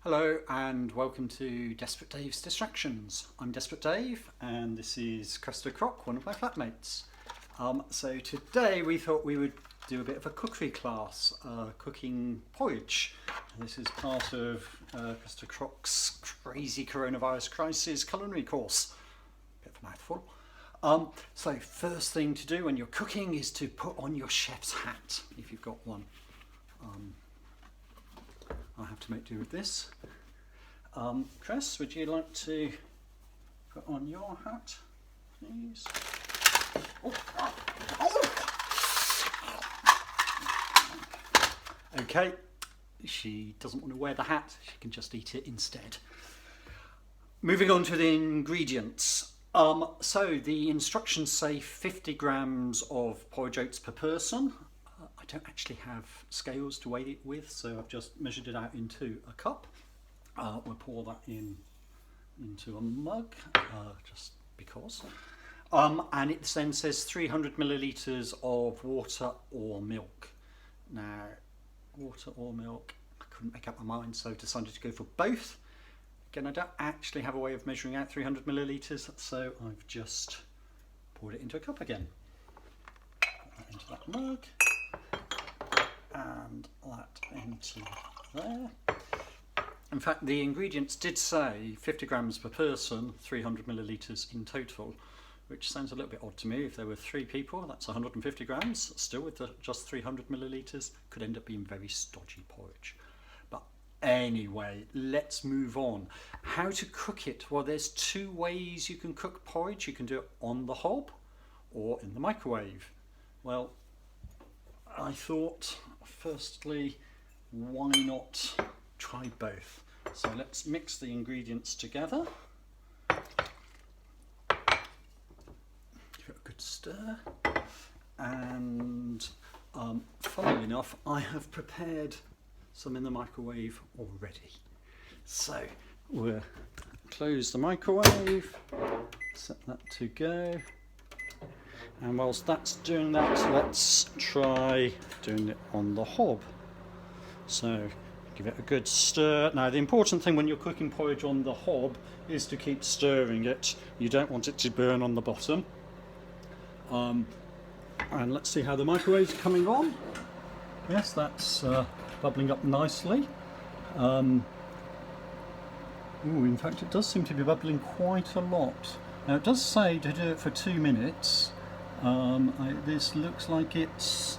Hello and welcome to Desperate Dave's Distractions. I'm Desperate Dave and this is Cressida Croc, one of my flatmates. So today we thought we would do a bit of a cookery class, cooking porridge. This is part of Cressida Croc's crazy coronavirus crisis culinary course. Bit of a mouthful. So first thing to do when you're cooking is to put on your chef's hat, if you've got one. I'll have to make do with this. Chris, would you like to put on your hat, please? Okay, she doesn't want to wear the hat, she can just eat it instead. Moving on to the ingredients. So the instructions say 50 grams of porridge oats per person. I don't actually have scales to weigh it with, so I've just measured it out into a cup. We'll pour that into a mug, just because. And it then says 300 millilitres of water or milk. Now, water or milk, I couldn't make up my mind, so I decided to go for both. Again, I don't actually have a way of measuring out 300 millilitres, so I've just poured it into a cup again. Put that into that mug. And that into there. In fact, the ingredients did say 50 grams per person, 300 millilitres in total, which sounds a little bit odd to me. If there were 3 people, that's 150 grams. Still with just 300 millilitres, could end up being very stodgy porridge. But anyway, let's move on. How to cook it? Well, there's 2 ways you can cook porridge. You can do it on the hob or in the microwave. Well, I thought, firstly, why not try both? So let's mix the ingredients together. Give it a good stir. And funnily enough, I have prepared some in the microwave already. So we'll close the microwave, set that to go. And whilst that's doing that, let's try doing it on the hob. So give it a good stir. Now the important thing when you're cooking porridge on the hob is to keep stirring it. You don't want it to burn on the bottom. And let's see how the microwave's coming on. Yes, that's bubbling up nicely. In fact it does seem to be bubbling quite a lot. Now it does say to do it for 2 minutes. This looks like it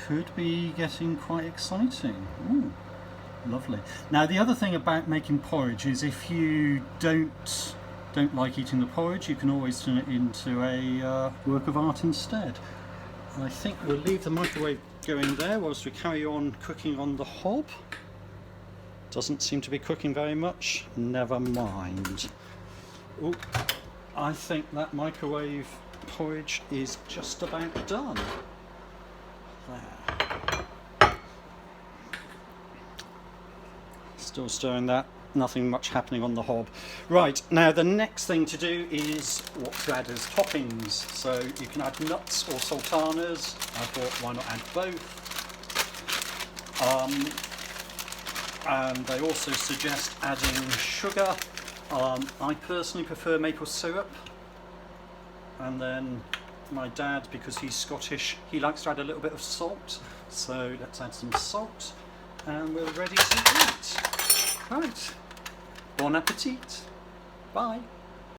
could be getting quite exciting. Ooh, lovely. Now the other thing about making porridge is if you don't like eating the porridge, you can always turn it into a work of art instead. I think we'll leave the microwave going there whilst we carry on cooking on the hob. Doesn't seem to be cooking very much. Never mind. Ooh, I think that microwave porridge is just about done. There. Still stirring that, nothing much happening on the hob. Right, now the next thing to do is what to add as toppings. So you can add nuts or sultanas. I thought why not add both. And they also suggest adding sugar. I personally prefer maple syrup. And then my dad, because he's Scottish, he likes to add a little bit of salt. So let's add some salt and we're ready to eat. Right, bon appetit. Bye.